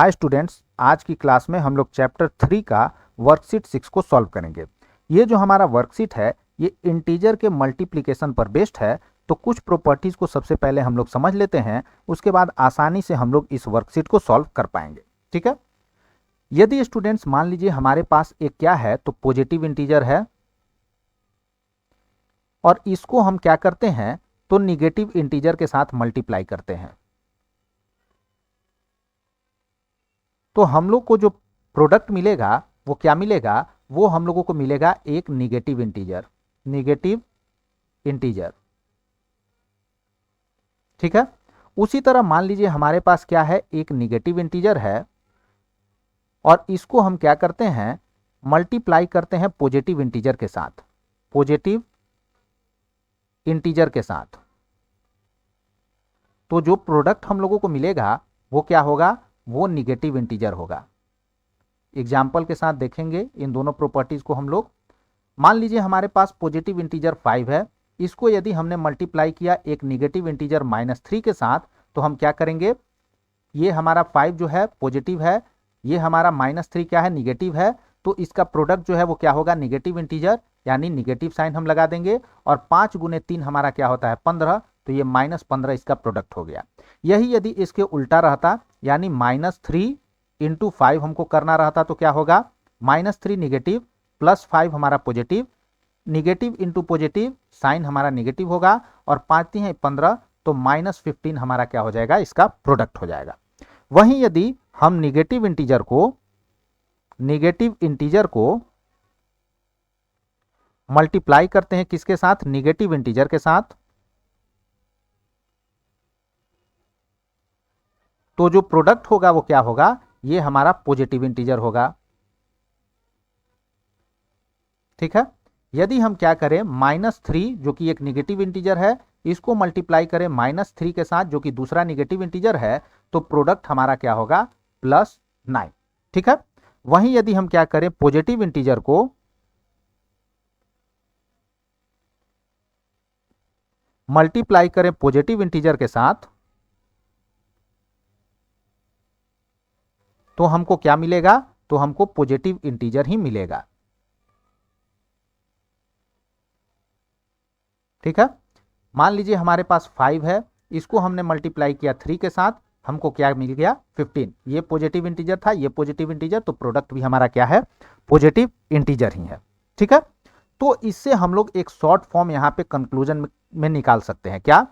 Hi students, आज की class में हम लोग चैप्टर 3 का वर्कशीट 6 को सॉल्व करेंगे। ये जो हमारा वर्कशीट है ये इंटीजर के मल्टीप्लिकेशन पर बेस्ड है। तो कुछ प्रॉपर्टीज को सबसे पहले हम लोग समझ लेते हैं, उसके बाद आसानी से हम लोग इस वर्कशीट को सॉल्व कर पाएंगे। ठीक है। यदि स्टूडेंट्स मान लीजिए हमारे पास एक क्या है, तो पॉजिटिव इंटीजर है और इसको हम क्या करते हैं, तो निगेटिव इंटीजर के साथ मल्टीप्लाई करते हैं। तो हम लोग को जो प्रोडक्ट मिलेगा वो क्या मिलेगा, वो हम लोगों को मिलेगा एक निगेटिव इंटीजर। निगेटिव इंटीजर, ठीक है। उसी तरह मान लीजिए हमारे पास क्या है, एक निगेटिव इंटीजर है और इसको हम क्या करते हैं, मल्टीप्लाई करते हैं पॉजिटिव इंटीजर के साथ। पॉजिटिव इंटीजर के साथ तो जो प्रोडक्ट हम लोगों को मिलेगा वो क्या होगा, वो निगेटिव इंटीजर होगा। एग्जाम्पल के साथ देखेंगे इन दोनों प्रॉपर्टीज को हम लोग। मान लीजिए हमारे पास पॉजिटिव इंटीजर 5 है, इसको यदि हमने मल्टीप्लाई किया एक निगेटिव इंटीजर -3 के साथ, तो हम क्या करेंगे, ये हमारा 5 जो है पॉजिटिव है, ये हमारा -3 क्या है, निगेटिव है। तो इसका प्रोडक्ट जो है वो क्या होगा, निगेटिव इंटीजर, यानी निगेटिव साइन हम लगा देंगे। और 5 गुने 3 हमारा क्या होता है, 15, तो ये -15 इसका प्रोडक्ट हो गया। यही यदि इसके उल्टा रहता, यानी -3 इंटू 5 हमको करना रहता, तो क्या होगा, -3 निगेटिव प्लस 5 हमारा positive, negative into positive, sign हमारा निगेटिव होगा, और 5 है 15, तो -15 हमारा क्या हो जाएगा, इसका प्रोडक्ट हो जाएगा। वहीं यदि हम निगेटिव इंटीजर को मल्टीप्लाई करते हैं किसके साथ, निगेटिव इंटीजर के साथ, तो जो प्रोडक्ट होगा वो क्या होगा, ये हमारा पॉजिटिव इंटीजर होगा। ठीक है। यदि हम क्या करें, -3 जो कि एक निगेटिव इंटीजर है, इसको मल्टीप्लाई करें -3 के साथ जो कि दूसरा निगेटिव इंटीजर है, तो प्रोडक्ट हमारा क्या होगा, +9। ठीक है। वहीं यदि हम क्या करें, पॉजिटिव इंटीजर को मल्टीप्लाई करें पॉजिटिव इंटीजर के साथ, तो हमको क्या मिलेगा, तो हमको पॉजिटिव इंटीजर ही मिलेगा। ठीक है। मान लीजिए हमारे पास 5 है, इसको हमने मल्टीप्लाई किया 3 के साथ, हमको क्या मिल गया, 15। ये पॉजिटिव इंटीजर था, ये पॉजिटिव इंटीजर, तो प्रोडक्ट भी हमारा क्या है, पॉजिटिव इंटीजर ही है। ठीक है। तो इससे हम लोग एक शॉर्ट फॉर्म यहां पे कंक्लूजन में निकाल सकते हैं क्या,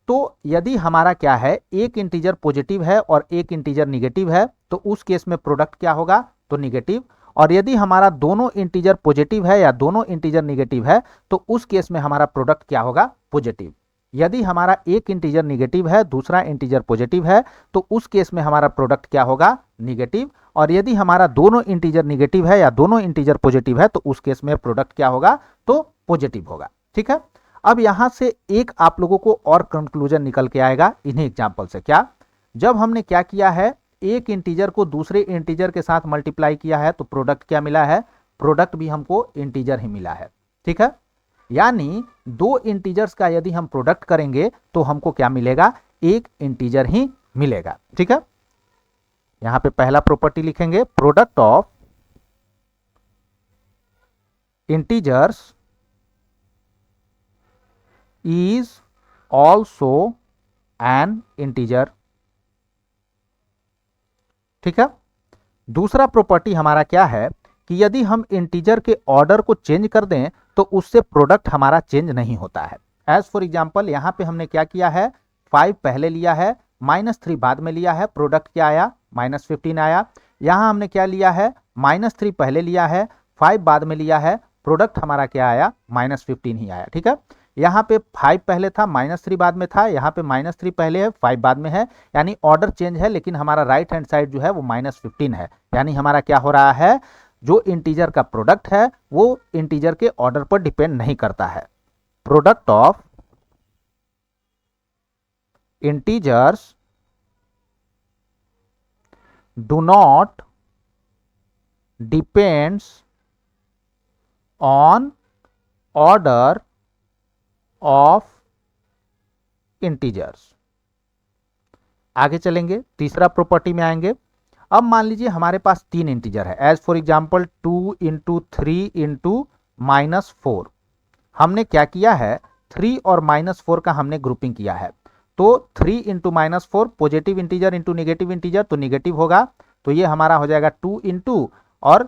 तो यदि हमारा क्या है, एक इंटीजर पॉजिटिव है और एक इंटीजर निगेटिव है, तो उस केस में प्रोडक्ट क्या होगा, तो निगेटिव। और यदि हमारा दोनों इंटीजर पॉजिटिव है या दोनों इंटीजर निगेटिव है, तो उस केस में हमारा प्रोडक्ट क्या होगा, पॉजिटिव। यदि हमारा एक इंटीजर निगेटिव है, दूसरा इंटीजर पॉजिटिव है, तो उस केस में हमारा प्रोडक्ट क्या होगा, निगेटिव। और यदि हमारा दोनों इंटीजर निगेटिव है या दोनों इंटीजर पॉजिटिव है, तो उस केस में प्रोडक्ट क्या होगा, तो पॉजिटिव होगा। ठीक है। अब यहां से एक आप लोगों को और कंक्लूजन निकल के आएगा इन्हीं एग्जाम्पल से। क्या, जब हमने क्या किया है, एक इंटीजर को दूसरे इंटीजर के साथ मल्टीप्लाई किया है, तो प्रोडक्ट क्या मिला है, प्रोडक्ट भी हमको इंटीजर ही मिला है। ठीक है। यानी दो इंटीजर्स का यदि हम प्रोडक्ट करेंगे तो हमको क्या मिलेगा, एक इंटीजर ही मिलेगा। ठीक है। यहां पे पहला प्रॉपर्टी लिखेंगे, product of integers is also an integer। ठीक है। दूसरा प्रॉपर्टी हमारा क्या है, कि यदि हम इंटीजर के ऑर्डर को चेंज कर दें तो उससे प्रोडक्ट हमारा चेंज नहीं होता है। एज फॉर एग्जांपल यहां पे हमने क्या किया है, 5 पहले लिया है, -3 बाद में लिया है, प्रोडक्ट क्या आया, -15 आया। यहां हमने क्या लिया है, -3 पहले लिया है, 5 बाद में लिया है, प्रोडक्ट हमारा क्या आया, -15 ही आया। ठीक है। यहाँ पे 5 पहले था, -3 बाद में था, यहाँ पे -3 पहले है, 5 बाद में है, यानी ऑर्डर चेंज है, लेकिन हमारा राइट हैंड साइड जो है वो -15 है। यानी हमारा क्या हो रहा है, जो इंटीजर का प्रोडक्ट है वो इंटीजर के ऑर्डर पर डिपेंड नहीं करता है। Product of integers do not depends on order of integers. आगे चलेंगे, तीसरा प्रॉपर्टी में आएंगे। अब मान लीजिए हमारे पास 3 इंटीजर है, as for example 2 into 3 into -4। हमने क्या किया है, 3 और -4 का हमने ग्रुपिंग किया है। तो 3 into -4 positive integer into negative integer तो निगेटिव होगा, तो ये हमारा हो जाएगा 2 इंटू और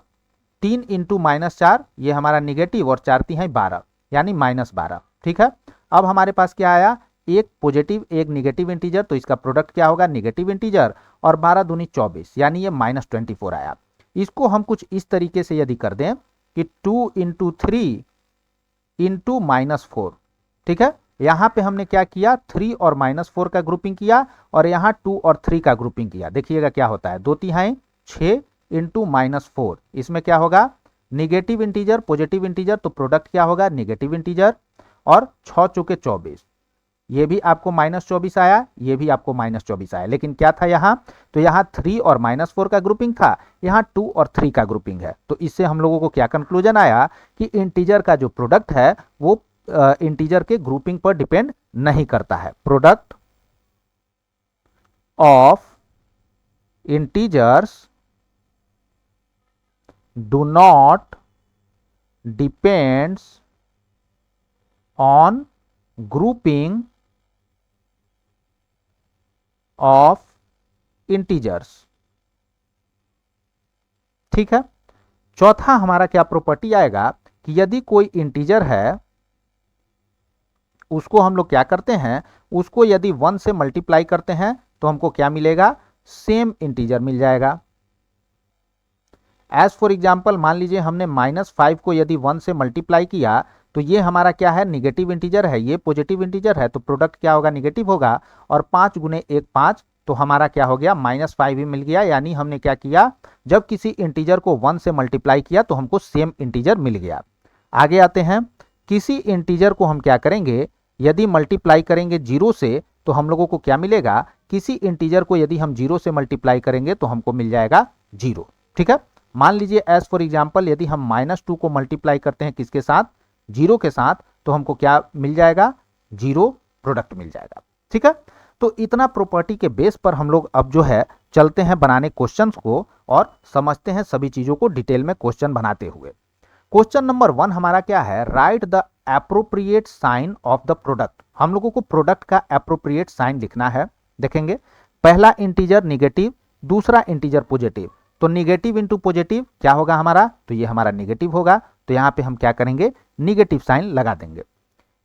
3 इंटू -4 ये हमारा निगेटिव और 4 3 है 12 यानी -12। ठीक है, अब हमारे पास क्या आया, एक पॉजिटिव एक निगेटिव इंटीजर, तो इसका प्रोडक्ट क्या होगा, निगेटिव इंटीजर, और 12 दूनी 24 यानी ये -24 आया। इसको हम कुछ इस तरीके से यदि कर दें कि 2 इंटू 3 इंटू -4। ठीक है, यहां पे हमने क्या किया, 3 और -4 का ग्रुपिंग किया और यहां 2 और 3 का ग्रुपिंग किया। देखिएगा क्या होता है, 2 तिहाई 6 इंटू -4, इसमें क्या होगा, निगेटिव इंटीजर पॉजिटिव इंटीजर, तो प्रोडक्ट क्या होगा, निगेटिव इंटीजर, और 6 चौके 24, ये भी आपको -24 आया, ये भी आपको -24 आया। लेकिन क्या था यहाँ, तो यहाँ 3 और -4 का ग्रुपिंग था, यहाँ 2 और 3 का ग्रुपिंग है। तो इससे हम लोगों को क्या कंक्लूजन आया कि इंटीजर का जो प्रोडक्ट है वो इंटीजर के ग्रुपिंग पर डिपेंड नहीं करता है। Product of integers do not depends on grouping of integers. ठीक है, चौथा हमारा क्या प्रॉपर्टी आएगा कि यदि कोई इंटीजर है उसको हम लोग क्या करते हैं, उसको यदि 1 से मल्टीप्लाई करते हैं तो हमको क्या मिलेगा, सेम इंटीजर मिल जाएगा। एज फॉर एग्जाम्पल मान लीजिए हमने -5 को यदि 1 से मल्टीप्लाई किया तो ये हमारा क्या है, निगेटिव इंटीजर है, ये पॉजिटिव इंटीजर है, तो प्रोडक्ट क्या होगा, निगेटिव होगा। और 5 गुने 1 5, तो हमारा क्या हो गया, -5 ही मिल गया। यानी हमने क्या किया, जब किसी इंटीजर को 1 से मल्टीप्लाई किया तो हमको सेम इंटीजर मिल गया। आगे आते हैं, किसी इंटीजर को हम क्या करेंगे, यदि मल्टीप्लाई करेंगे 0 से तो हम लोगों को क्या मिलेगा, किसी इंटीजर को यदि हम 0 से मल्टीप्लाई करेंगे तो हमको मिल जाएगा 0। ठीक है, मान लीजिए एज फॉर एग्जाम्पल यदि हम -2 को मल्टीप्लाई करते हैं किसके साथ, 0 के साथ, तो हमको क्या मिल जाएगा, 0 प्रोडक्ट मिल जाएगा। ठीक है, तो इतना प्रॉपर्टी के बेस पर हम लोग अब जो है चलते हैं बनाने क्वेश्चंस को और समझते हैं सभी चीजों को डिटेल में क्वेश्चन बनाते हुए। क्वेश्चन नंबर 1 हमारा क्या है, write the appropriate sign of the product. हम लोगों को प्रोडक्ट का एप्रोप्रिएट साइन लिखना है। देखेंगे, पहला इंटीजर निगेटिव, दूसरा इंटीजर पॉजिटिव, तो निगेटिव इंटू पॉजिटिव क्या होगा हमारा, तो ये हमारा निगेटिव होगा। तो यहाँ पे हम क्या करेंगे, निगेटिव साइन लगा देंगे।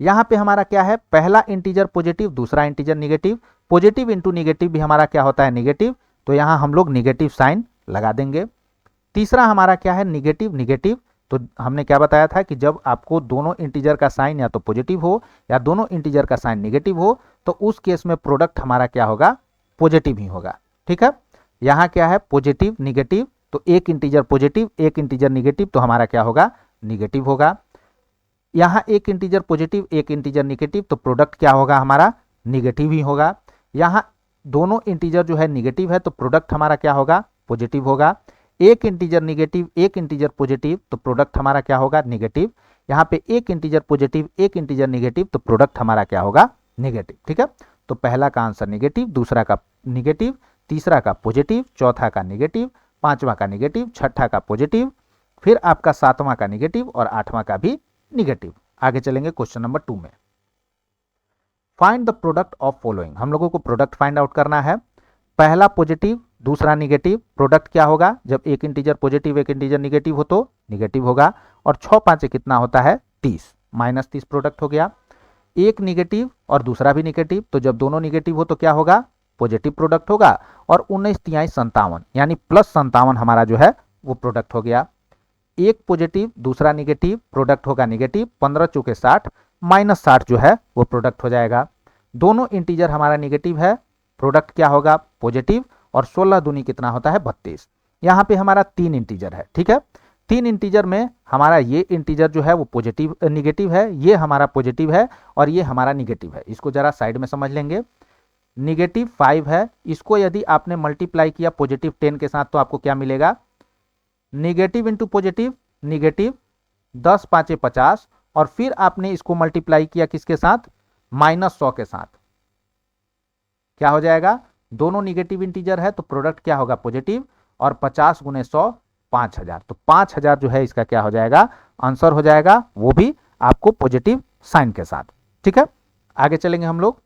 यहाँ पे हमारा क्या है, पहला इंटीजर पॉजिटिव, दूसरा integer negative, positive into negative भी हमारा क्या होता है, निगेटिव, तो यहाँ हम लोग निगेटिव साइन लगा देंगे। तीसरा हमारा क्या है, निगेटिव निगेटिव, तो हमने क्या बताया था कि जब आपको दोनों इंटीजर का साइन या तो पॉजिटिव हो या दोनों इंटीजर का साइन निगेटिव हो तो उस केस में प्रोडक्ट हमारा क्या होगा, पॉजिटिव ही होगा। ठीक है, यहाँ क्या है, पॉजिटिव निगेटिव, तो एक इंटीजर पॉजिटिव एक इंटीजर निगेटिव, तो हमारा क्या होगा, निगेटिव होगा। यहाँ एक इंटीजर पॉजिटिव एक इंटीजर निगेटिव, तो प्रोडक्ट क्या होगा हमारा, निगेटिव ही होगा। यहाँ दोनों इंटीजर जो है निगेटिव है तो प्रोडक्ट हमारा क्या होगा, पॉजिटिव होगा। एक इंटीजर निगेटिव एक इंटीजर पॉजिटिव, तो प्रोडक्ट हमारा क्या होगा, निगेटिव। यहाँ पे एक इंटीजर पॉजिटिव एक इंटीजर निगेटिव, तो प्रोडक्ट हमारा क्या होगा, निगेटिव। ठीक है, तो पहला का आंसर निगेटिव, दूसरा का निगेटिव, तीसरा का पॉजिटिव, चौथा का निगेटिव, पांचवा का निगेटिव, छठा का पॉजिटिव, फिर आपका सातवां का निगेटिव और आठवां का भी निगेटिव। आगे चलेंगे क्वेश्चन नंबर 2 में। Find the product of following. हम लोगों को प्रोडक्ट फाइंड आउट करना है। पहला पॉजिटिव दूसरा निगेटिव, प्रोडक्ट क्या होगा, जब एक इंटीजर पॉजिटिव एक इंटीजर निगेटिव हो तो निगेटिव होगा। और 6 5 कितना होता है, 30, -30 प्रोडक्ट हो गया। एक निगेटिव और दूसरा भी निगेटिव, तो जब दोनों निगेटिव हो तो क्या होगा, पॉजिटिव प्रोडक्ट होगा। और 19 तिहाई 57 यानी +57 हमारा जो है वो प्रोडक्ट हो गया। एक पॉजिटिव दूसरा निगेटिव, प्रोडक्ट होगा निगेटिव, 15 चौके 60 -60 जो है वो प्रोडक्ट हो जाएगा। दोनों इंटीजर हमारा निगेटिव है, प्रोडक्ट क्या होगा, पॉजिटिव, और 16 दूनी कितना होता है, 32। यहाँ पे हमारा 3 इंटीजर है। ठीक है, 3 इंटीजर में हमारा ये इंटीजर जो है वो पॉजिटिव निगेटिव है, ये हमारा पॉजिटिव है और ये हमारा निगेटिव है। इसको जरा साइड में समझ लेंगे। निगेटिव 5 है, इसको यदि आपने मल्टीप्लाई किया पॉजिटिव 10 के साथ तो आपको क्या मिलेगा, निगेटिव इंटू पॉजिटिव निगेटिव, 10 5 50, और फिर आपने इसको मल्टीप्लाई किया किसके साथ, -100 के साथ, क्या हो जाएगा, दोनों निगेटिव इंटीजर है तो प्रोडक्ट क्या होगा, पॉजिटिव, और 50 गुने 100 5000। तो 5000 जो है इसका क्या हो जाएगा, आंसर हो जाएगा, वो भी आपको पॉजिटिव साइन के साथ। ठीक है, आगे चलेंगे हम लोग।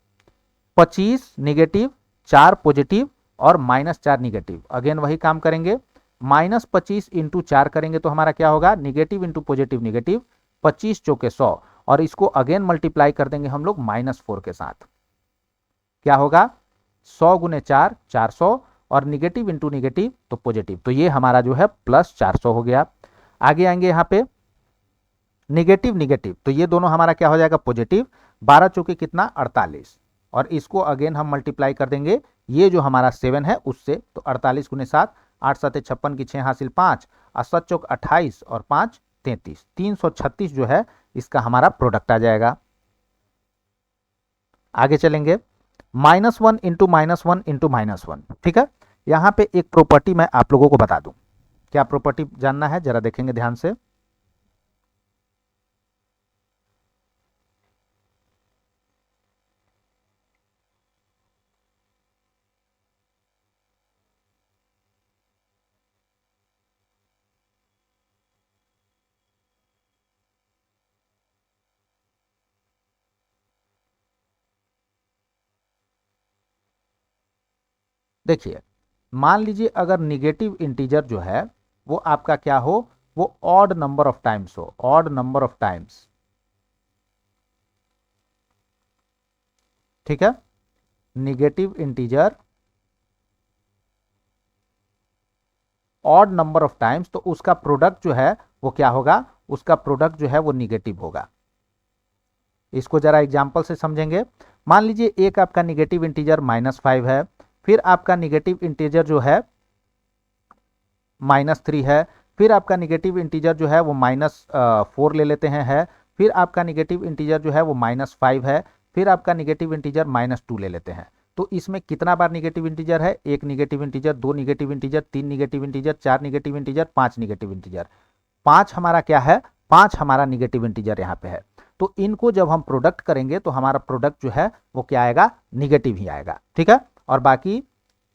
25 निगेटिव, 4 पॉजिटिव और -4 निगेटिव। अगेन वही काम करेंगे, -25 इंटू 4 करेंगे तो हमारा क्या होगा, निगेटिव इंटू पॉजिटिव निगेटिव, 25 चौके 100, और इसको अगेन मल्टीप्लाई कर देंगे हम लोग -4 के साथ। क्या होगा, 100 गुने 4 400, और निगेटिव इंटू निगेटिव तो पॉजिटिव, तो ये हमारा जो है +400 हो गया। आगे आएंगे यहाँ पे निगेटिव निगेटिव, तो ये दोनों हमारा क्या हो जाएगा, पॉजिटिव। 12 चौके कितना, 48, और इसको अगेन हम मल्टीप्लाई कर देंगे ये जो हमारा 7 है उससे, तो 48 गुने 7, 8 7 56 की 6 हासिल 5, और 7 चौक 28 और 5 33, 336 जो है इसका हमारा प्रोडक्ट आ जाएगा। आगे चलेंगे, -1 इंटू -1 इंटू -1। ठीक है, यहां पे एक प्रॉपर्टी मैं आप लोगों को बता दूं, क्या प्रॉपर्टी जानना है जरा देखेंगे ध्यान से। देखिए, मान लीजिए अगर निगेटिव इंटीजर जो है वो आपका क्या हो, वो ऑड नंबर ऑफ टाइम्स हो, ऑड नंबर ऑफ टाइम्स। ठीक है, negative integer odd number of times, तो उसका प्रोडक्ट जो है वो क्या होगा, उसका प्रोडक्ट जो है वो निगेटिव होगा। इसको जरा एग्जांपल से समझेंगे। मान लीजिए एक आपका निगेटिव इंटीजर -5 है, फिर आपका निगेटिव इंटीजर जो है -3 है, फिर आपका निगेटिव इंटीजर जो है वो -4 ले लेते हैं है, फिर आपका निगेटिव इंटीजर जो है वो -5 है, फिर आपका निगेटिव इंटीजर -2 ले लेते हैं। तो इसमें कितना बार निगेटिव इंटीजर है, एक निगेटिव इंटीजर, दो निगेटिव इंटीजर, तीन निगेटिव इंटीजर, चार निगेटिव इंटीजर, पांच निगेटिव इंटीजर। पांच हमारा क्या है, पांच हमारा निगेटिव इंटीजर यहाँ पे है। तो इनको जब हम प्रोडक्ट करेंगे तो हमारा प्रोडक्ट जो है वो क्या आएगा, निगेटिव ही आएगा। ठीक है, और बाकी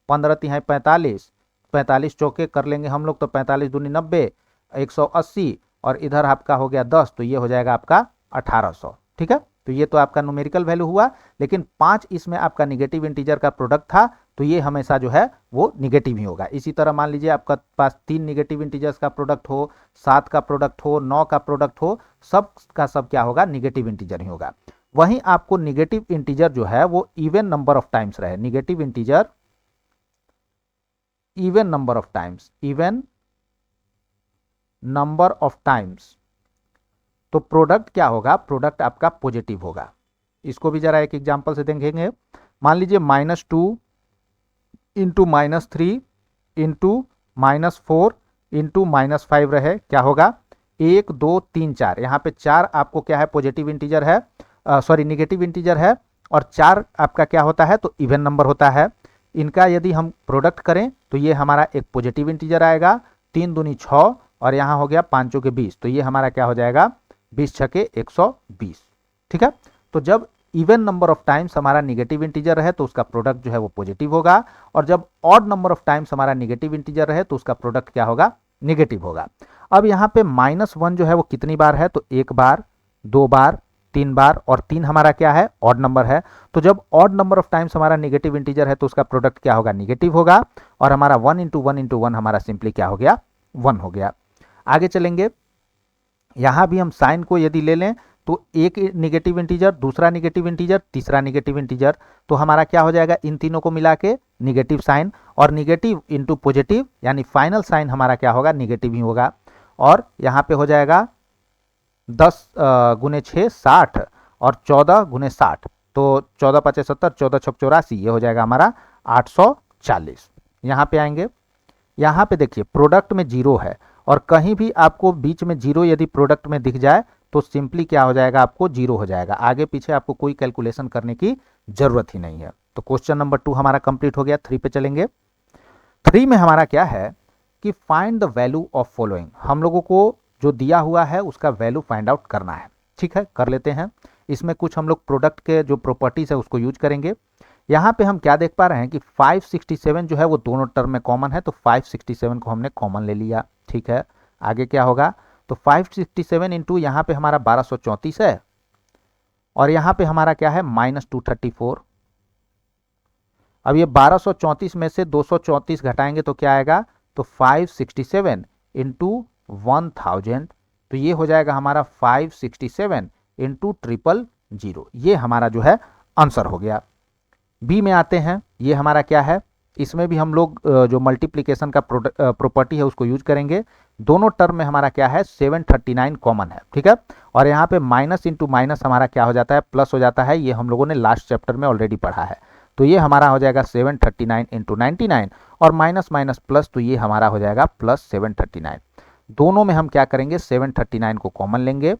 15 तिहाई 45, 45 चौके कर लेंगे हम लोग तो 45 दूनी 90, 180, और इधर आपका हो गया 10, तो ये हो जाएगा आपका 1800। ठीक है, तो ये तो आपका न्यूमेरिकल वैल्यू हुआ, लेकिन 5 इसमें आपका निगेटिव इंटीजर का प्रोडक्ट था, तो ये हमेशा जो है वो निगेटिव ही होगा। इसी तरह मान लीजिए आपका पास 3 निगेटिव इंटीजर्स का प्रोडक्ट हो, 7 का प्रोडक्ट हो, 9 का प्रोडक्ट हो, सब का सब क्या होगा, निगेटिव इंटीजर ही होगा। वहीं आपको निगेटिव इंटीजर जो है वो इवन नंबर ऑफ टाइम्स रहे, negative integer even number of times, even number of times, तो प्रोडक्ट क्या होगा, प्रोडक्ट आपका पॉजिटिव होगा। इसको भी जरा एक एग्जांपल से देखेंगे। मान लीजिए -2 इंटू -3 इंटू -4 इंटू -5 रहे, क्या होगा, 1 2 3 4, यहाँ पे 4 आपको क्या है, पॉजिटिव इंटीजर है, सॉरी निगेटिव इंटीजर है, और 4 आपका क्या होता है, तो इवन नंबर होता है। इनका यदि हम प्रोडक्ट करें तो ये हमारा एक पॉजिटिव इंटीजर आएगा, 3 दूनी 6, और यहाँ हो गया 5 चौके 20, तो ये हमारा क्या हो जाएगा, 20 छके 120। ठीक है, तो जब इवन नंबर ऑफ टाइम्स हमारा निगेटिव इंटीजर रहे तो उसका प्रोडक्ट जो है वो पॉजिटिव होगा, और जब ऑड नंबर ऑफ टाइम्स हमारा निगेटिव इंटीजर रहे तो उसका प्रोडक्ट क्या होगा, निगेटिव होगा। अब यहाँ पे -1 जो है वो कितनी बार है, तो 1 बार, 2 बार, 3 बार, और 3 हमारा क्या है, ऑड नंबर है। तो जब ऑड नंबर ऑफ टाइम्स हमारा निगेटिव इंटीजर है तो उसका प्रोडक्ट क्या होगा, निगेटिव होगा, और हमारा 1 इंटू 1 इंटू 1 हमारा सिंपली क्या हो गया, 1 हो गया। आगे चलेंगे, यहां भी हम साइन को यदि ले लें तो एक निगेटिव इंटीजर, दूसरा निगेटिव इंटीजर, तीसरा निगेटिव इंटीजर, तो हमारा क्या हो जाएगा, इन तीनों को मिला के निगेटिव साइन, और निगेटिव इंटू पॉजिटिव यानी फाइनल साइन हमारा क्या होगा, निगेटिव ही होगा। और यहाँ पे हो जाएगा 10 गुने 6 60, और 14 गुने 60, तो 14 5 70, 14 6 84, ये हो जाएगा हमारा 840। यहाँ पे आएंगे, यहाँ पे देखिए प्रोडक्ट में 0 है, और कहीं भी आपको बीच में 0 यदि प्रोडक्ट में दिख जाए तो सिंपली क्या हो जाएगा, आपको 0 हो जाएगा, आगे पीछे आपको कोई कैलकुलेशन करने की जरूरत ही नहीं है। तो क्वेश्चन नंबर 2 हमारा कंप्लीट हो गया। 3 पे चलेंगे। 3 में हमारा क्या है कि find the value of following, हम लोगों को जो दिया हुआ है उसका वैल्यू फाइंड आउट करना है। ठीक है, कर लेते हैं। इसमें कुछ हम लोग प्रोडक्ट के जो प्रॉपर्टीज है उसको यूज करेंगे। यहाँ पे हम क्या देख पा रहे हैं कि 567 जो है वो दोनों टर्म में कॉमन है, तो 567 को हमने कॉमन ले लिया। ठीक है, आगे क्या होगा, तो 567 इंटू यहाँ पे हमारा 1234 है और यहाँ पे हमारा क्या है -234। अब ये 1234 में से 234 घटाएंगे तो क्या आएगा, तो 567 इंटू 1000, तो ये हो जाएगा हमारा 567 इंटू 000। ये हमारा जो है आंसर हो गया। बी में आते हैं, ये हमारा क्या है, इसमें भी हम लोग जो मल्टीप्लिकेशन का प्रॉपर्टी है उसको यूज करेंगे। दोनों टर्म में हमारा क्या है 739 कॉमन है। ठीक है, और यहाँ पे माइनस इंटू माइनस हमारा क्या हो जाता है, प्लस हो जाता है। ये हम लोगों ने लास्ट चैप्टर में ऑलरेडी पढ़ा है। तो ये हमारा हो जाएगा 739 इंटू 99 और माइनस माइनस प्लस, तो ये हमारा हो जाएगा प्लस 739। दोनों में हम क्या करेंगे 739 को कॉमन लेंगे,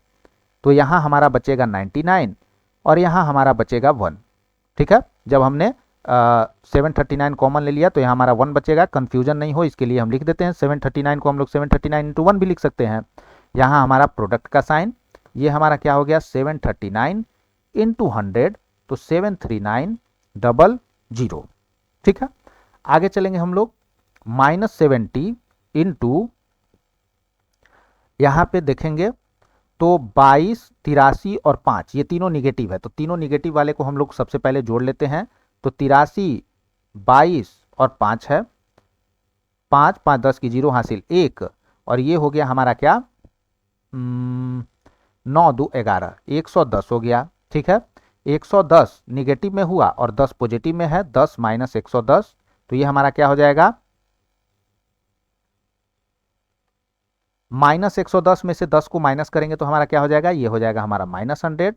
तो यहाँ हमारा बचेगा 99 और यहाँ हमारा बचेगा 1। ठीक है, जब हमने 739 कॉमन ले लिया तो यहाँ हमारा 1 बचेगा। कंफ्यूजन नहीं हो इसके लिए हम लिख देते हैं 739 को हम लोग 739 इंटू 1 भी लिख सकते हैं। यहाँ हमारा प्रोडक्ट का साइन, ये हमारा क्या हो गया 739 इंटू 100, तो 73900। ठीक है, आगे चलेंगे हम लोग -70 इंटू, यहाँ पे देखेंगे तो 22, 83 और 5 ये तीनों निगेटिव है, तो तीनों निगेटिव वाले को हम लोग सबसे पहले जोड़ लेते हैं। तो 83, 22 और 5 है, 5 5 10 की 0 हासिल 1, और ये हो गया हमारा क्या 9 2 11, 110 हो गया। ठीक है, 110 निगेटिव में हुआ और 10 पॉजिटिव में है, 10 माइनस 110, तो ये हमारा क्या हो जाएगा -110 में से 10 को माइनस करेंगे तो हमारा क्या हो जाएगा, ये हो जाएगा हमारा -100।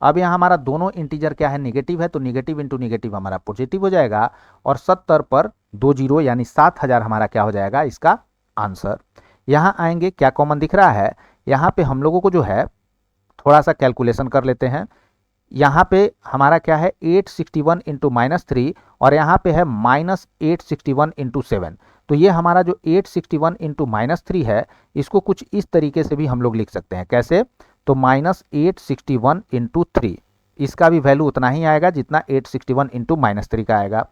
अब यहाँ हमारा दोनों इंटीजर क्या है निगेटिव है, तो निगेटिव इंटू निगेटिव हमारा पॉजिटिव हो जाएगा और 70 पर 2 जीरो यानी 7000 हमारा क्या हो जाएगा इसका आंसर। यहाँ आएंगे क्या कॉमन दिख रहा है, यहाँ पे हम लोगों को जो है थोड़ा सा कैलकुलेशन कर लेते हैं। यहाँ पे हमारा क्या है 861 इंटू -3 और यहाँ पे है -861 इंटू 7, तो ये हमारा जो 861 इंटू -3 है इसको कुछ इस तरीके से भी हम लोग लिख सकते हैं। कैसे, तो -861 इंटू 3, इसका भी वैल्यू उतना ही आएगा जितना 861 इंटू -3 का आएगा,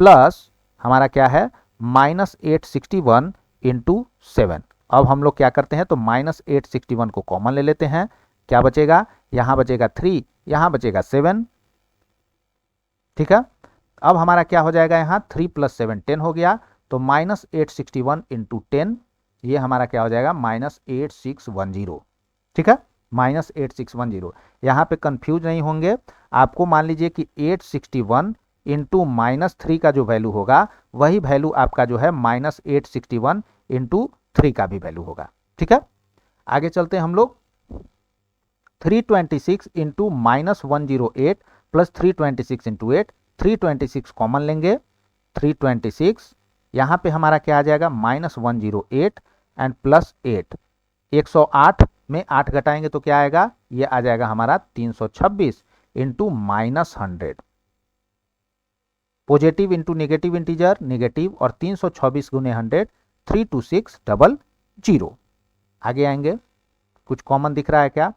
प्लस हमारा क्या है -861 इंटू 7। अब हम लोग क्या करते हैं, तो -861 को कॉमन ले लेते हैं। क्या बचेगा, यहाँ बचेगा 3, यहाँ बचेगा 7। ठीक है, अब हमारा क्या हो जाएगा, यहाँ 3 + 7 10 हो गया, तो -861 इंटू 10, ये हमारा क्या हो जाएगा -8610। ठीक है, -8610। यहाँ पे कंफ्यूज नहीं होंगे, आपको मान लीजिए कि 861 इंटू -3 का जो वैल्यू होगा वही वैल्यू आपका जो है -861 इंटू 3 का भी वैल्यू होगा। ठीक है, आगे चलते हैं हम लोग 326 इंटू -108 प्लस 326 इंटू 8, 326 कॉमन लेंगे, 326 यहाँ पे हमारा क्या आ जाएगा -108 एंड प्लस 8, 108 में 8 घटाएंगे तो क्या आएगा, ये आ जाएगा हमारा 326 into -100। Positive into negative integer negative और 326 गुने 100 32600। आगे आएंगे, कुछ कॉमन दिख रहा है क्या,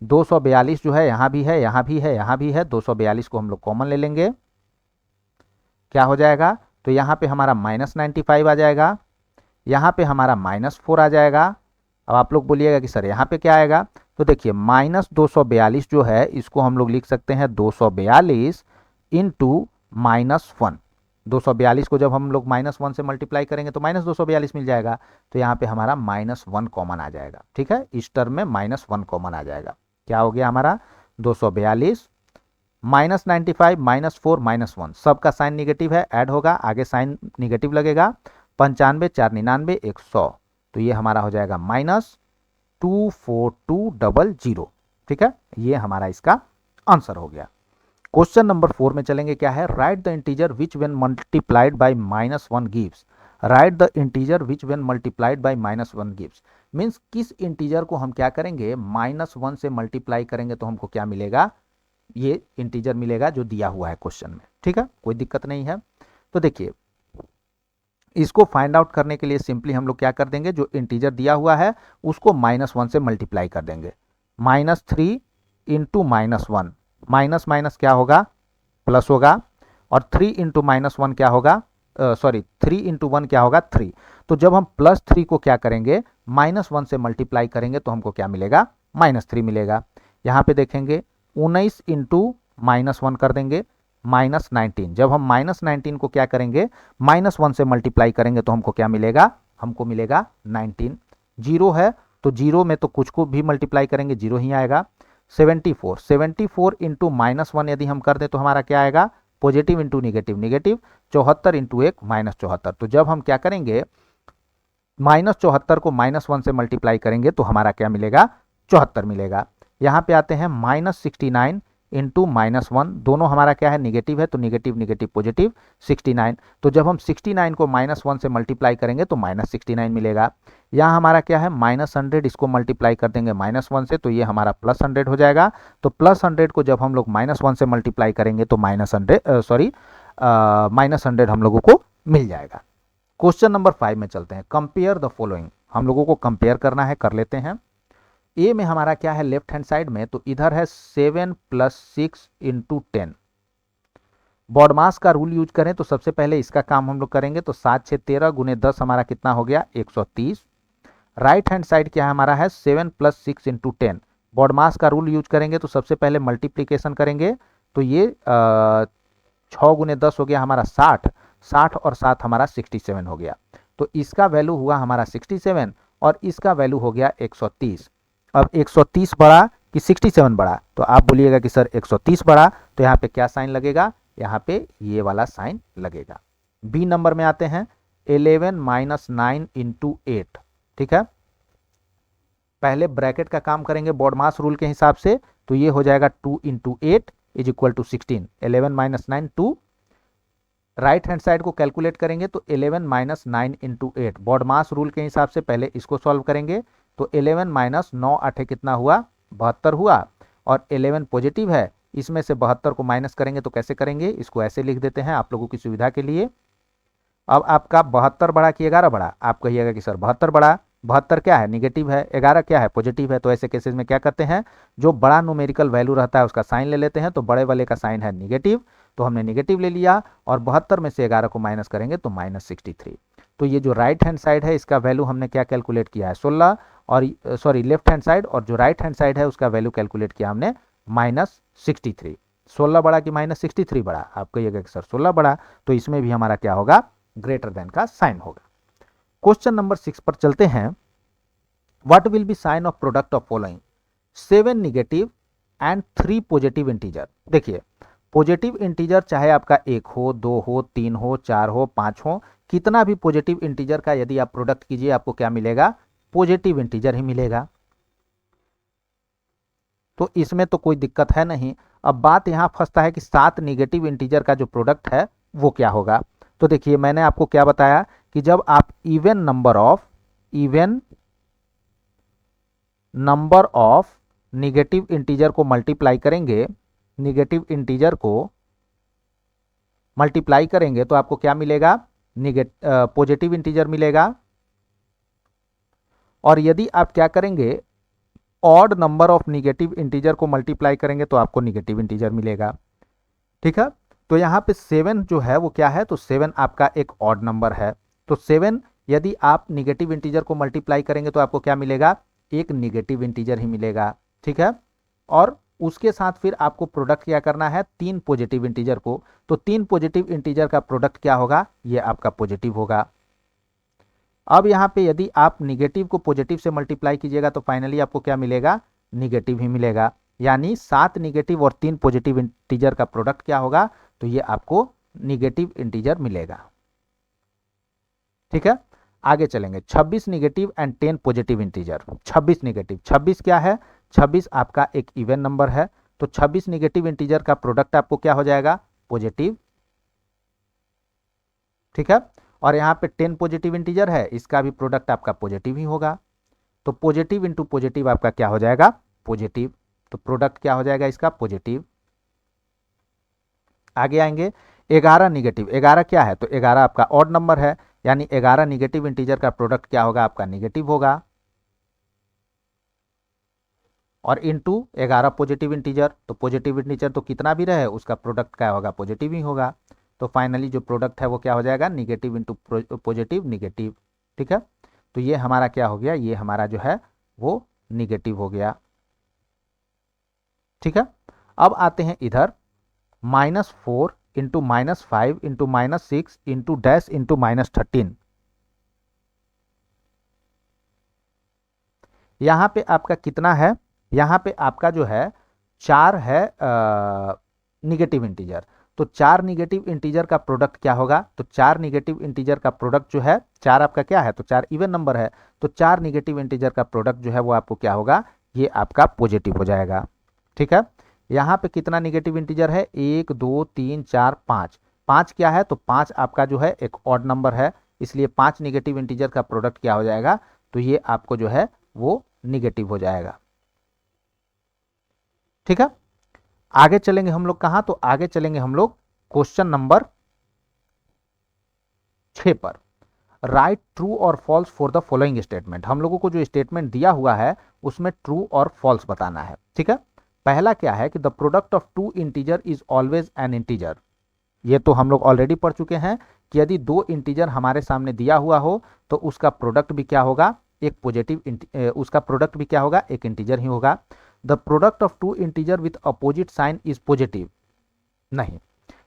242 जो है यहाँ भी है, यहाँ भी है, यहाँ भी है, 242 को हम लोग कॉमन ले लेंगे। क्या हो जाएगा, तो यहाँ पे हमारा -95 आ जाएगा, यहाँ पे हमारा -4 आ जाएगा। अब आप लोग बोलिएगा कि सर यहाँ पे क्या आएगा, तो देखिए -242 जो है इसको हम लोग लिख सकते हैं 242 इंटू -1। 242 को जब हम लोग -1 से मल्टीप्लाई करेंगे तो -242 मिल जाएगा, तो यहाँ पे हमारा -1 कॉमन आ जाएगा। ठीक है, इस टर्म में -1 कॉमन आ जाएगा। क्या हो गया हमारा 242 -95 -4 -1, सबका साइन निगेटिव है, ऐड होगा, आगे साइन निगेटिव लगेगा, 95 4 99 100, तो ये हमारा हो जाएगा -24200। ठीक है, ये हमारा इसका आंसर हो गया। क्वेश्चन नंबर 4 में चलेंगे, क्या है, write the integer which when multiplied by -1 gives. Right the integer which when multiplied by -1 gives means किस इंटीजर को हम क्या करेंगे -1 से मल्टीप्लाई करेंगे तो हमको क्या मिलेगा, ये इंटीजर मिलेगा जो दिया हुआ है क्वेश्चन में। ठीक है, कोई दिक्कत नहीं है। तो देखिए इसको फाइंड आउट करने के लिए सिंपली हम लोग क्या कर देंगे, जो इंटीजर दिया हुआ है उसको -1 से मल्टीप्लाई कर देंगे। -3 इंटू -1, माइनस माइनस क्या होगा, प्लस होगा, और 3 इंटू -1 क्या होगा, सॉरी 3 इंटू 1 क्या होगा 3। तो जब हम +3 को क्या करेंगे -1 से मल्टीप्लाई करेंगे तो हमको क्या मिलेगा -3 मिलेगा। यहाँ पे देखेंगे 19 इंटू -1 कर देंगे -19। जब हम -19 को क्या करेंगे -1 से मल्टीप्लाई करेंगे तो हमको क्या मिलेगा, हमको मिलेगा 19। जीरो है तो जीरो में तो कुछ को भी मल्टीप्लाई करेंगे जीरो ही आएगा। 74 इंटू -1 यदि हम कर दें तो हमारा क्या आएगा positive into negative negative. 74 into 1 -74। तो जब हम क्या करेंगे -74 को -1 से मल्टीप्लाई करेंगे तो हमारा क्या मिलेगा 74 मिलेगा। यहाँ पे आते हैं -69 इंटू -1, दोनों हमारा क्या है निगेटिव है तो निगेटिव निगेटिव पॉजिटिव 69। तो जब हम 69 को -1 से मल्टीप्लाई करेंगे तो -69 मिलेगा। यहाँ हमारा क्या है -100, इसको मल्टीप्लाई कर देंगे -1 से तो ये हमारा +100 हो जाएगा। तो +100 को जब हम लोग -1 से मल्टीप्लाई करेंगे तो -100 हम लोगों को मिल जाएगा। क्वेश्चन नंबर 5 में चलते हैं। कंपेयर द फॉलोइंग, हम लोगों को कंपेयर करना है, कर लेते हैं। ए में हमारा क्या है लेफ्ट हैंड साइड में, तो इधर है 7 + 6 इंटू 10। बॉडमास का रूल यूज करें तो सबसे पहले इसका काम हम लोग करेंगे तो 7 6 13 गुने 10 हमारा कितना हो गया 130। राइट हैंड साइड क्या है हमारा है 7 + 6 इंटू 10। बॉडमास का रूल यूज करेंगे तो सबसे पहले मल्टीप्लीकेशन करेंगे तो ये 6 गुने 10 हो गया हमारा 60, 60 और 7 हमारा 67 हो गया। तो इसका वैल्यू हुआ हमारा 67 और इसका वैल्यू हो गया 130। अब 130 बड़ा कि 67 बड़ा, तो आप बोलिएगा कि सर 130 बड़ा, तो यहाँ पे क्या साइन लगेगा, यहाँ पे ये वाला साइन लगेगा। बी नंबर में आते हैं 11 - 9 इंटू 8। ठीक है, पहले ब्रैकेट का काम करेंगे बॉडमास रूल के हिसाब से, तो ये हो जाएगा 2 into 8 is equal to 16। 11 - 9 2। Right hand side को कैलकुलेट करेंगे तो 11 - 9 इंटू 8, बॉडमास रूल के हिसाब से पहले इसको सॉल्व करेंगे तो 11 - 9 8 कितना हुआ 72 हुआ, और 11 पॉजिटिव है, इसमें से 72 को माइनस करेंगे तो कैसे करेंगे, इसको ऐसे लिख देते हैं आप लोगों की सुविधा के लिए। अब आपका 72 बड़ा कि 11 बड़ा, आप कहिएगा कि सर 72 बड़ा, 72 क्या है निगेटिव है, 11 क्या है पॉजिटिव है। तो ऐसे केसेस में क्या करते हैं, जो बड़ा न्यूमेरिकल वैल्यू रहता है उसका साइन ले लेते हैं, तो बड़े वाले का साइन है निगेटिव, तो हमने निगेटिव ले लिया, और 72 में से 11 को माइनस करेंगे तो -63। तो ये जो राइट हैंड साइड है इसका वैल्यू हमने क्या कैलकुलेट किया है 16, और सॉरी लेफ्ट हैंड साइड, और जो राइट हैंड साइड है उसका वैल्यू कैलकुलेट किया हमने -63। 16 बड़ा कि -63 बड़ा, आप कहिएगा कि सर 16 बड़ा, तो इसमें भी हमारा क्या होगा ग्रेटर देन का साइन होगा। क्वेश्चन नंबर 6 पर चलते हैं। What will be sign of product of following 7 negative and 3 positive integer. देखिए पॉजिटिव इंटीजर चाहे आपका 1 हो 2 हो 3 हो 4 हो 5 हो, कितना भी पॉजिटिव इंटीजर का यदि आप प्रोडक्ट कीजिए आपको क्या मिलेगा पॉजिटिव इंटीजर ही मिलेगा, तो इसमें तो कोई दिक्कत है नहीं। अब बात यहां फंसता है कि 7 निगेटिव इंटीजर का जो प्रोडक्ट है वो क्या होगा। तो देखिए मैंने आपको क्या बताया कि जब आप even number of negative integer को मल्टीप्लाई करेंगे, निगेटिव इंटीजर को मल्टीप्लाई करेंगे तो आपको क्या मिलेगा पॉजिटिव इंटीजर मिलेगा। और यदि आप क्या करेंगे odd number of negative integer को मल्टीप्लाई करेंगे तो आपको निगेटिव इंटीजर मिलेगा। ठीक है, तो यहाँ पे 7 जो है वो क्या है, तो 7 आपका एक ऑड नंबर है, तो 7 यदि आप निगेटिव इंटीजर को मल्टीप्लाई करेंगे तो आपको क्या मिलेगा एक निगेटिव इंटीजर ही मिलेगा। ठीक है, और उसके साथ फिर आपको प्रोडक्ट क्या करना है 3 पॉजिटिव इंटीजर को, तो 3 पॉजिटिव इंटीजर का प्रोडक्ट क्या होगा ये आपका पॉजिटिव होगा। अब यहाँ पे यदि आप निगेटिव को पॉजिटिव से मल्टीप्लाई कीजिएगा तो फाइनली आपको क्या मिलेगा निगेटिव ही मिलेगा, यानी 7 निगेटिव और 3 पॉजिटिव इंटीजर का प्रोडक्ट क्या होगा, तो ये आपको निगेटिव इंटीजर मिलेगा। ठीक है, आगे चलेंगे 26 negative and 10 positive integer. 26 negative, 26 क्या है 26 आपका एक इवन नंबर है, तो 26 निगेटिव इंटीजर का प्रोडक्ट आपको क्या हो जाएगा पॉजिटिव। ठीक है, और यहाँ पे 10 पॉजिटिव इंटीजर है, इसका भी प्रोडक्ट आपका पॉजिटिव ही होगा, तो पॉजिटिव इंटू पॉजिटिव आपका क्या हो जाएगा पॉजिटिव, तो प्रोडक्ट क्या हो जाएगा इसका पॉजिटिव। आगे आएंगे 11 निगेटिव, 11 क्या है तो 11 आपका ऑड नंबर है, यानी 11 निगेटिव इंटीजर का प्रोडक्ट क्या होगा आपका निगेटिव होगा, और इंटू 11 पॉजिटिव इंटीजर, तो पॉजिटिव इंटीजर तो कितना भी रहे उसका प्रोडक्ट क्या होगा पॉजिटिव ही होगा। तो फाइनली जो प्रोडक्ट है वो क्या हो जाएगा, निगेटिव इंटू पॉजिटिव निगेटिव। ठीक है, तो ये हमारा क्या हो गया, ये हमारा जो है वो निगेटिव हो गया। ठीक है, अब आते हैं इधर -4 into -5 into -6 into dash into -13। यहां पे आपका कितना है, यहां पे आपका जो है 4 है निगेटिव इंटीजर। तो 4 निगेटिव इंटीजर का प्रोडक्ट क्या होगा, तो 4 निगेटिव इंटीजर का प्रोडक्ट जो है, 4 आपका क्या है, तो 4 इवन नंबर है, तो 4 निगेटिव इंटीजर का प्रोडक्ट जो है वो आपको क्या होगा, ये आपका पॉजिटिव हो जाएगा। ठीक है, यहाँ पे कितना निगेटिव इंटीजर है, 1 2 3 4 5, 5 क्या है, तो 5 आपका जो है एक ऑड नंबर है, इसलिए 5 निगेटिव इंटीजर का प्रोडक्ट क्या हो जाएगा, तो ये आपको जो है वो निगेटिव हो जाएगा। ठीक है, आगे चलेंगे हम लोग कहां, तो आगे चलेंगे हम लोग क्वेश्चन नंबर 6 पर। राइट ट्रू और false for the following statement. हम लोगों को जो स्टेटमेंट दिया हुआ है उसमें ट्रू और फॉल्स बताना है। ठीक है, पहला क्या है कि the product of two integer is always an integer. ये तो हम लोग ऑलरेडी पढ़ चुके हैं कि यदि दो इंटीजर हमारे सामने दिया हुआ हो तो उसका प्रोडक्ट भी क्या होगा, एक पॉजिटिव, उसका प्रोडक्ट भी क्या होगा, एक इंटीजर ही होगा। The product of two integer with opposite sign is positive. नहीं,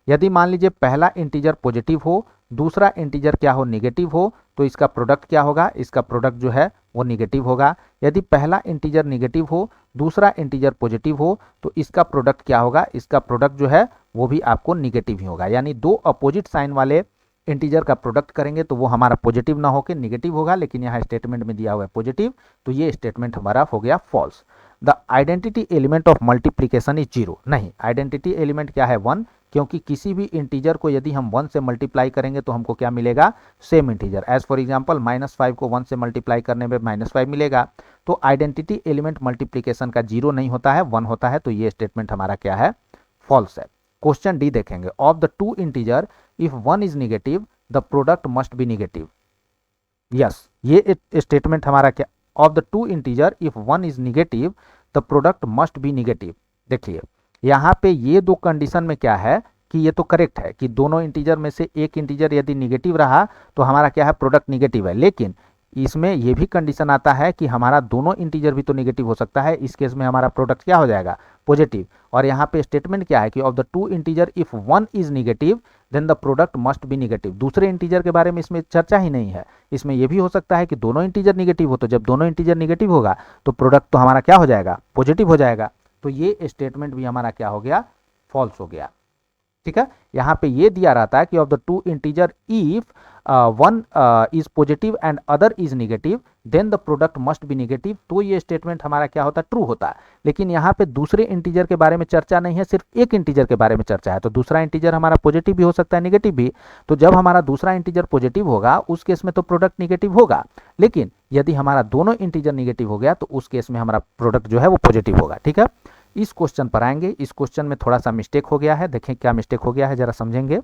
यदि मान लीजिए पहला इंटीजर पॉजिटिव हो, दूसरा इंटीजर क्या हो, निगेटिव हो, तो इसका प्रोडक्ट क्या होगा, इसका प्रोडक्ट जो है वो निगेटिव होगा। यदि पहला इंटीजर निगेटिव हो, दूसरा इंटीजर पॉजिटिव हो, तो इसका प्रोडक्ट क्या होगा, इसका प्रोडक्ट जो है वो भी आपको निगेटिव ही होगा। यानी दो अपोजिट साइन वाले इंटीजर का प्रोडक्ट करेंगे तो वो हमारा पॉजिटिव ना होकर निगेटिव होगा, लेकिन यहाँ स्टेटमेंट में दिया हुआ है पॉजिटिव, तो ये स्टेटमेंट हमारा हो गया false. The identity element of multiplication is zero. नहीं, आइडेंटिटी एलिमेंट क्या है, 1, क्योंकि किसी भी इंटीजर को यदि हम 1 से मल्टीप्लाई करेंगे तो हमको क्या मिलेगा, same integer. As for example -5 को 1 से मल्टीप्लाई करने में -5 मिलेगा। तो आइडेंटिटी एलिमेंट मल्टीप्लीकेशन का 0 नहीं होता है, 1 होता है, तो ये स्टेटमेंट हमारा क्या है, फॉल्स है। क्वेश्चन डी देखेंगे, of the two integer if 1 is negative the product must be negative. Yes, ये स्टेटमेंट हमारा क्या, of the two integer if 1 is negative the product must be negative. देखिए यहाँ पे ये दो कंडीशन में क्या है कि ये तो करेक्ट है कि दोनों इंटीजर में से एक इंटीजर यदि निगेटिव रहा तो हमारा क्या है, प्रोडक्ट निगेटिव है। लेकिन इसमें ये भी कंडीशन आता है कि हमारा दोनों इंटीजर भी तो निगेटिव हो सकता है, इस केस में हमारा प्रोडक्ट क्या हो जाएगा, पॉजिटिव। और यहाँ पे स्टेटमेंट क्या है कि of the two integer if 1 is negative then the product must be negative. दूसरे इंटीजर के बारे में इसमें चर्चा ही नहीं है। इसमें यह भी हो सकता है कि दोनों इंटीजर निगेटिव हो, तो जब दोनों इंटीजर निगेटिव होगा तो प्रोडक्ट तो हमारा क्या हो जाएगा, पॉजिटिव हो जाएगा। तो ये स्टेटमेंट भी हमारा क्या हो गया, फॉल्स हो गया। ठीक है, यहाँ पे ये दिया रहता है कि of the two integer if 1 is positive and other is negative then the product must be negative, तो ये स्टेटमेंट हमारा क्या होता है, ट्रू होता है। लेकिन यहाँ पे दूसरे इंटीजर के बारे में चर्चा नहीं है, सिर्फ एक इंटीजर के बारे में चर्चा है। तो दूसरा इंटीजर हमारा पॉजिटिव भी हो सकता है, निगेटिव भी। तो जब हमारा दूसरा इंटीजर पॉजिटिव होगा उस केस में तो प्रोडक्ट निगेटिव होगा, लेकिन यदि हमारा दोनों इंटीजर निगेटिव हो गया तो उस केस में हमारा प्रोडक्ट जो है वो पॉजिटिव होगा। ठीक है, इस क्वेश्चन पर आएंगे। इस क्वेश्चन में थोड़ा सा मिस्टेक हो गया है, देखें क्या मिस्टेक हो गया है, जरा समझेंगे।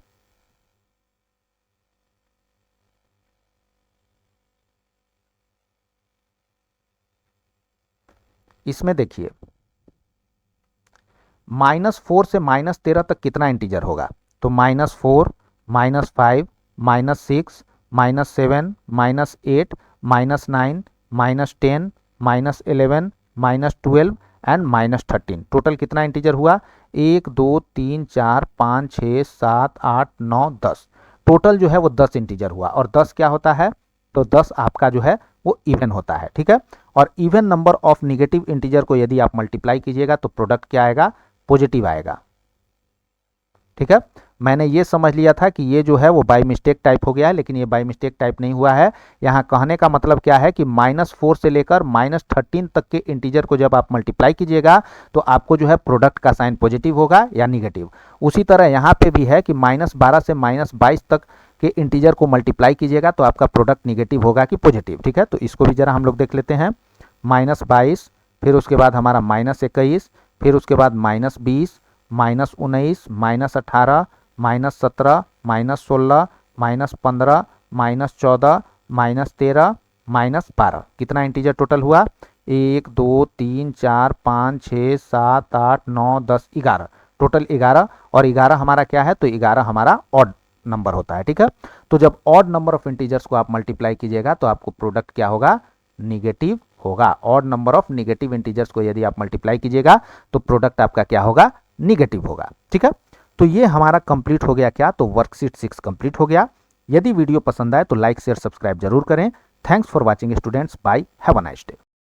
इसमें देखिए -4 से -13 तक कितना इंटीजर होगा, तो -4 -5 -6 -7 -8 -9 -10 -11 -12 एंड -13। टोटल कितना इंटीजर हुआ, 1 2 3 4 5 6 7 8 9 10। टोटल जो है वो 10 इंटीजर हुआ। और 10 क्या होता है, तो 10 आपका जो है वो इवन होता है। ठीक है, और even number of negative integer को यदि आप मल्टीप्लाई कीजिएगा तो प्रोडक्ट क्या आएगा, पॉजिटिव आएगा। ठीक है, मैंने ये समझ लिया था कि ये जो है वो बाय मिस्टेक टाइप हो गया है, लेकिन ये बाय मिस्टेक टाइप नहीं हुआ है। यहाँ कहने का मतलब क्या है कि -4 से लेकर -13 तक के इंटीजर को जब आप मल्टीप्लाई कीजिएगा तो आपको जो है प्रोडक्ट का साइन पॉजिटिव होगा या निगेटिव। उसी तरह यहाँ पे भी है कि -12 से -22 तक के इंटीजर को मल्टीप्लाई कीजिएगा तो आपका प्रोडक्ट निगेटिव होगा कि पॉजिटिव। ठीक है, तो इसको भी जरा हम लोग देख लेते हैं। -22, फिर उसके बाद हमारा -21, फिर उसके बाद -20, -19, -18, -17, -16, -15, -14, -13, -12। कितना इंटीजर टोटल हुआ, 1 2 3 4 5 6 7 8 9 10 11। टोटल 11, और 11 हमारा क्या है, तो 11 हमारा ऑड नंबर होता है, ठीक है। तो जब ऑड नंबर ऑफ इंटीजर्स को आप मल्टीप्लाई कीजिएगा तो आपको प्रोडक्ट क्या होगा, निगेटिव होगा। Odd number of negative integers को यदि आप मल्टीप्लाई कीजिएगा तो प्रोडक्ट आपका क्या होगा, निगेटिव होगा, ठीक है। तो ये हमारा कंप्लीट हो गया क्या, तो वर्कशीट 6 कंप्लीट हो गया। यदि वीडियो पसंद आए तो लाइक शेयर सब्सक्राइब जरूर करें। Thanks for watching students, bye, have a nice day.